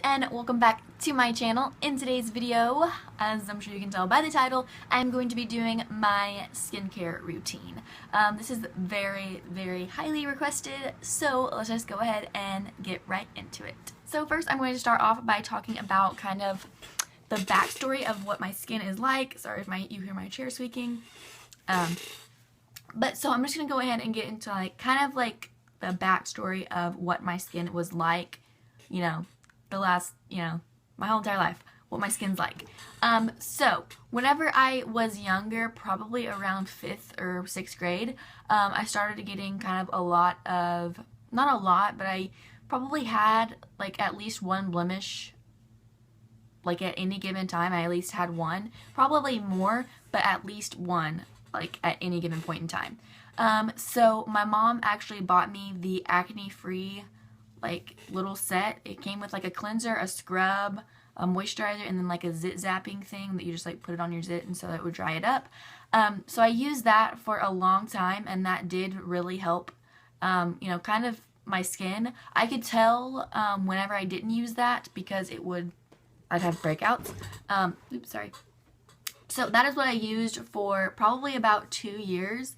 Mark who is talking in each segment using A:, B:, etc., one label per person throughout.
A: and welcome back to my channel. In today's video, as I'm sure you can tell by the title, I'm going to be doing my skincare routine. This is very, very highly requested, so let's just go ahead and get right into it. So first I'm going to start off by talking about kind of the backstory of what my skin is like. Sorry if you hear my chair squeaking. But so I'm just going to go ahead and get into the backstory of what my skin was like, the last, my whole entire life, what my skin's like. So whenever I was younger, probably around 5th or 6th grade, I started getting kind of a lot of, not a lot, but I probably had like at least one blemish. Like at any given time, I at least had one, probably more, but at least one, like at any given point in time. So my mom actually bought me the acne-free like little set. It came with like a cleanser, a scrub, a moisturizer, and then like a zit zapping thing that you just like put it on your zit and so that it would dry it up. So I used that for a long time, and that did really help, kind of my skin. I could tell whenever I didn't use that because I'd have breakouts. Oops, sorry. So that is what I used for probably about 2 years,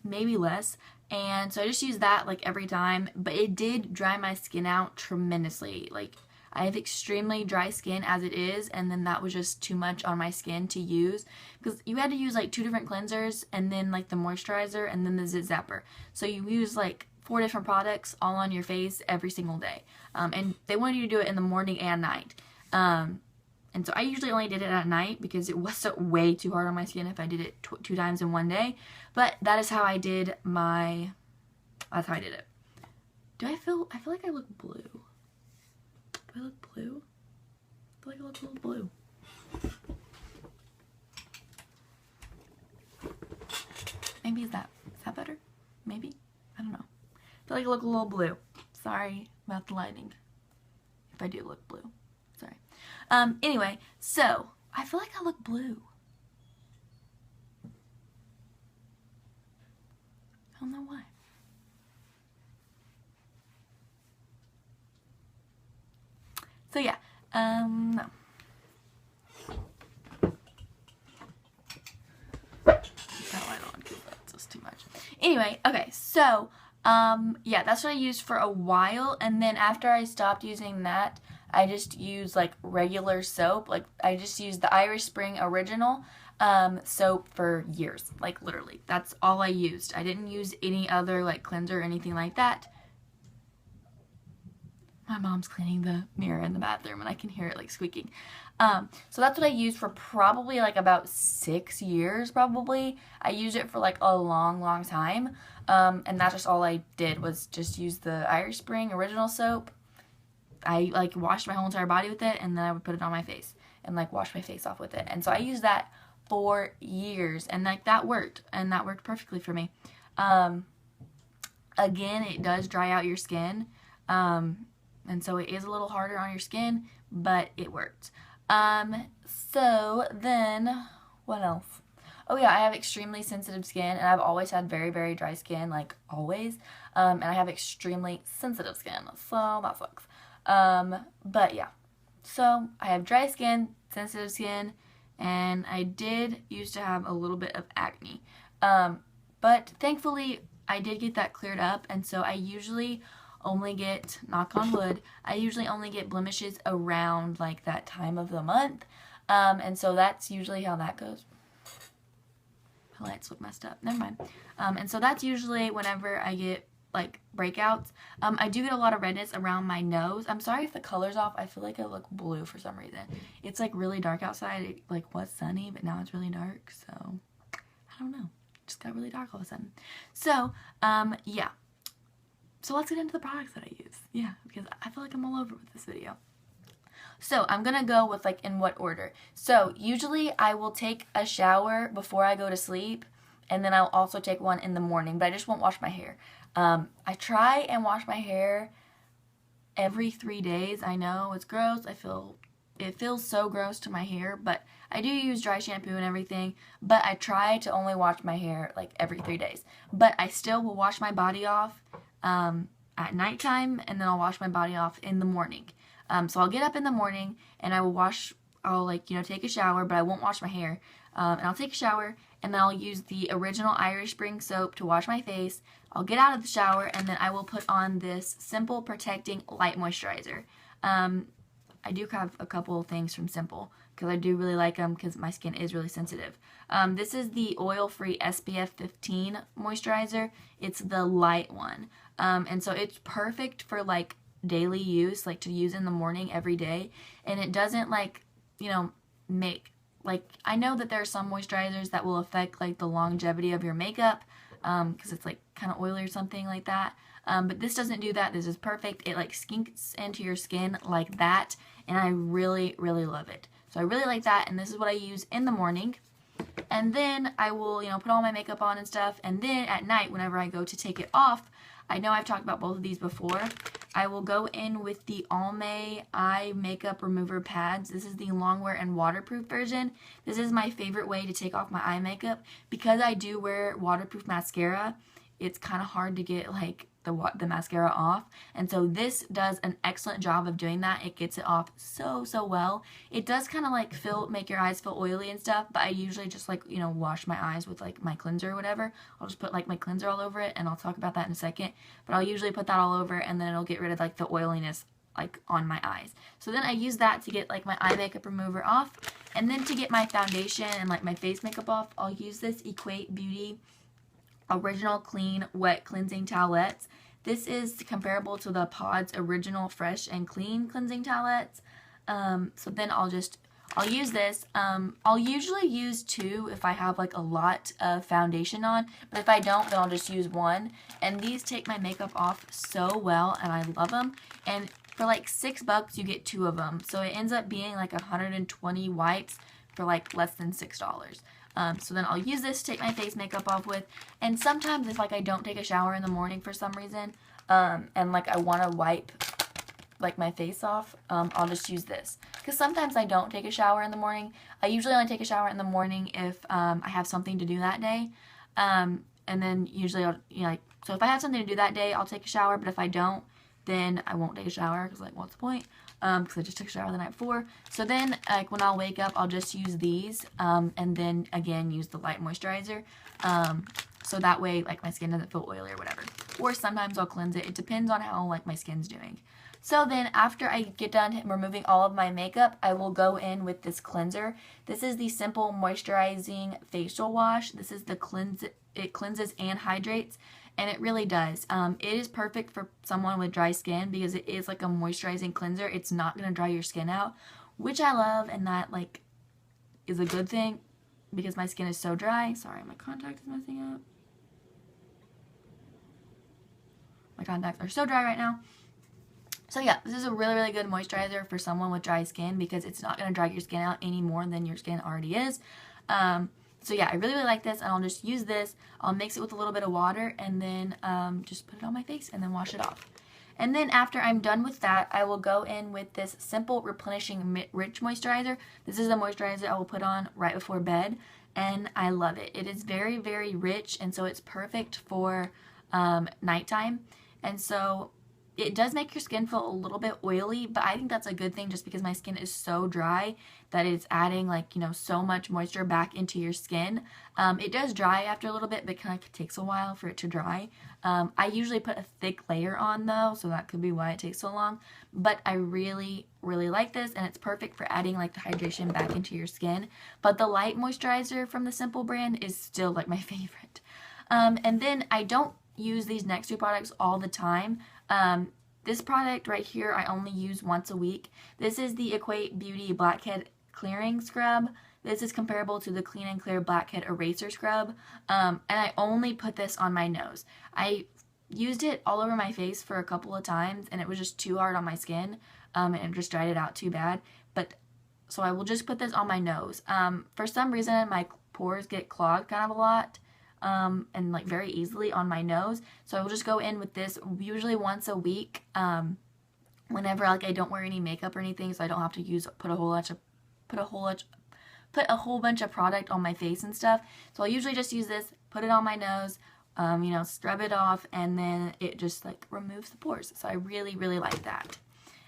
A: maybe less. And so I just used that like every time, but it did dry my skin out tremendously. Like I have extremely dry skin as it is, and then that was just too much on my skin to use because you had to use like 2 different cleansers and then like the moisturizer and then the zit zapper. So you use like 4 different products all on your face every single day. And they wanted you to do it in the morning and night. And so I usually only did it at night because it was so way too hard on my skin if I did it 2 times in one day. But that is how I did it. I feel like I look blue. Do I look blue? I feel like I look a little blue. Maybe is that better? Maybe? I don't know. I feel like I look a little blue. Sorry about the lighting. If I do look blue. Sorry. Anyway, so I feel like I look blue. I don't know why. So yeah, no. That light on because that's just too much. Anyway, okay, so yeah, that's what I used for a while, and then after I stopped using that, I just use like regular soap. Like I just used the Irish Spring Original soap for years. Like literally, that's all I used. I didn't use any other like cleanser or anything like that. My mom's cleaning the mirror in the bathroom and I can hear it like squeaking. So that's what I used for probably like about 6 years probably. I used it for like a long time. And that's just all I did was just use the Irish Spring Original soap. I like washed my whole entire body with it, and then I would put it on my face and like wash my face off with it. And so I used that for years, and like that worked, and that worked perfectly for me. Again, it does dry out your skin, and so it is a little harder on your skin, but it worked. So then what else? Oh yeah, I have extremely sensitive skin, and I've always had very, very dry skin, like always. And I have extremely sensitive skin, so that sucks. But yeah, so I have dry skin, sensitive skin, and I did used to have a little bit of acne. But thankfully I did get that cleared up, and so I usually only get, knock on wood, I usually only get blemishes around like that time of the month. And so that's usually how that goes. My lights look messed up. Never mind. And so that's usually whenever I get like breakouts. I do get a lot of redness around my nose. I'm sorry if the color's off. I feel like I look blue for some reason. It's like really dark outside. It like was sunny, but now it's really dark. So I don't know. It just got really dark all of a sudden. So yeah. So let's get into the products that I use. Yeah, because I feel like I'm all over with this video. So I'm gonna go with like in what order. So usually I will take a shower before I go to sleep, and then I'll also take one in the morning, but I just won't wash my hair. I try and wash my hair every 3 days. I know it's gross. It feels so gross to my hair, but I do use dry shampoo and everything, but I try to only wash my hair like every 3 days. But I still will wash my body off at nighttime, and then I'll wash my body off in the morning. So I'll get up in the morning and I will wash, I'll like, you know, take a shower, but I won't wash my hair. And I'll take a shower and then I'll use the original Irish Spring soap to wash my face. I'll get out of the shower and then I will put on this Simple Protecting Light Moisturizer. I do have a couple of things from Simple because I do really like them because my skin is really sensitive. This is the oil-free SPF 15 moisturizer. It's the light one. And so it's perfect for like daily use, like to use in the morning every day. And it doesn't like, you know, make, like, I know that there are some moisturizers that will affect like the longevity of your makeup because it's like kind of oily or something like that. But this doesn't do that. This is perfect. It like skinks into your skin like that, and I really, really love it. So I really like that, and this is what I use in the morning. And then I will, you know, put all my makeup on and stuff, and then at night, whenever I go to take it off, I know I've talked about both of these before, I will go in with the Almay Eye Makeup Remover Pads. This is the longwear and waterproof version. This is my favorite way to take off my eye makeup. Because I do wear waterproof mascara, it's kind of hard to get like the mascara off, and so this does an excellent job of doing that. It gets it off so well. It does kind of like make your eyes feel oily and stuff, but I usually just like, you know, wash my eyes with like my cleanser or whatever. I'll just put like my cleanser all over it, and I'll talk about that in a second, but I'll usually put that all over, and then it'll get rid of like the oiliness like on my eyes. So then I use that to get like my eye makeup remover off, and then to get my foundation and like my face makeup off, I'll use this Equate Beauty Original Clean Wet Cleansing Towelettes. This is comparable to the Pod's Original Fresh and Clean Cleansing Towelettes. So then I'll use this. I'll usually use 2 if I have like a lot of foundation on, but if I don't, then I'll just use 1. And these take my makeup off so well, and I love them. And for like $6, you get 2 of them. So it ends up being like 120 wipes for like less than $6. So then I'll use this to take my face makeup off with, and sometimes if like I don't take a shower in the morning for some reason, and like I want to wipe like my face off, I'll just use this. Because sometimes I don't take a shower in the morning. I usually only take a shower in the morning if I have something to do that day, and then usually I'll, you know, like, so if I have something to do that day, I'll take a shower, but if I don't, then I won't take a shower because like what's the point? Because I just took a shower the night before. So then like when I'll wake up, I'll just use these, and then again use the light moisturizer, so that way like my skin doesn't feel oily or whatever. Or sometimes I'll cleanse it. It depends on how like my skin's doing. So then after I get done removing all of my makeup, I will go in with this cleanser. This is the Simple Moisturizing Facial Wash. This is the it cleanses and hydrates. And it really does. It is perfect for someone with dry skin because it is like a moisturizing cleanser. It's not going to dry your skin out, which I love, and that like is a good thing because my skin is so dry. Sorry, my contact is messing up. My contacts are so dry right now. So yeah, this is a really, really good moisturizer for someone with dry skin because it's not going to dry your skin out any more than your skin already is. So yeah, I really, really like this, and I'll just use this. I'll mix it with a little bit of water, and then just put it on my face and then wash it off. And then after I'm done with that, I will go in with this Simple Replenishing Rich Moisturizer. This is the moisturizer I will put on right before bed, and I love it. It is very, very rich, and so it's perfect for nighttime. And so it does make your skin feel a little bit oily, but I think that's a good thing just because my skin is so dry that it's adding like, you know, so much moisture back into your skin. It does dry after a little bit, but it kind of takes a while for it to dry. I usually put a thick layer on though, so that could be why it takes so long. But I really, really like this, and it's perfect for adding like the hydration back into your skin. But the light moisturizer from the Simple brand is still like my favorite. And then I don't use these next 2 products all the time. This product right here I only use once a week. This is the Equate Beauty Blackhead Clearing Scrub. This is comparable to the Clean and Clear Blackhead Eraser Scrub. And I only put this on my nose. I used it all over my face for a couple of times, and it was just too hard on my skin, and it just dried it out too bad. But so I will just put this on my nose. For some reason, my pores get clogged kind of a lot. And like very easily on my nose, so I will just go in with this usually once a week, whenever like I don't wear any makeup or anything, so I don't have to put a whole bunch of product on my face and stuff. So I'll usually just use this, put it on my nose, you know, scrub it off, and then it just like removes the pores. So I really, really like that.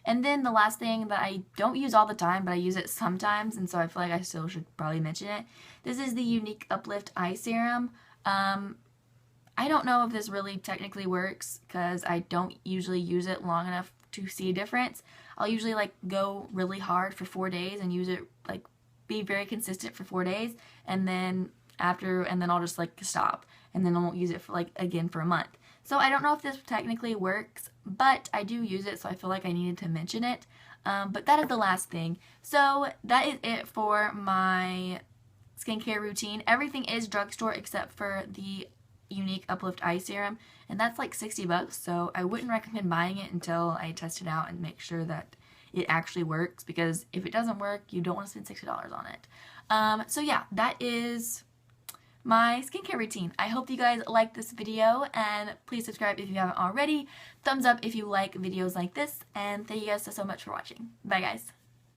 A: And then the last thing that I don't use all the time, but I use it sometimes, and so I feel like I still should probably mention it. This is the Unique Uplift Eye Serum. I don't know if this really technically works because I don't usually use it long enough to see a difference. I'll usually like go really hard for 4 days and use it, like be very consistent for 4 days, and then I'll just like stop, and then I won't use it for like again for a month. So I don't know if this technically works, but I do use it, so I feel like I needed to mention it. But that is the last thing. So that is it for my skincare routine. Everything is drugstore except for the Unique Uplift Eye Serum, and that's like $60, so I wouldn't recommend buying it until I test it out and make sure that it actually works, because if it doesn't work, you don't want to spend $60 on it. So yeah, that is my skincare routine. I hope you guys liked this video, and please subscribe if you haven't already. Thumbs up if you like videos like this, and thank you guys so much for watching. Bye guys.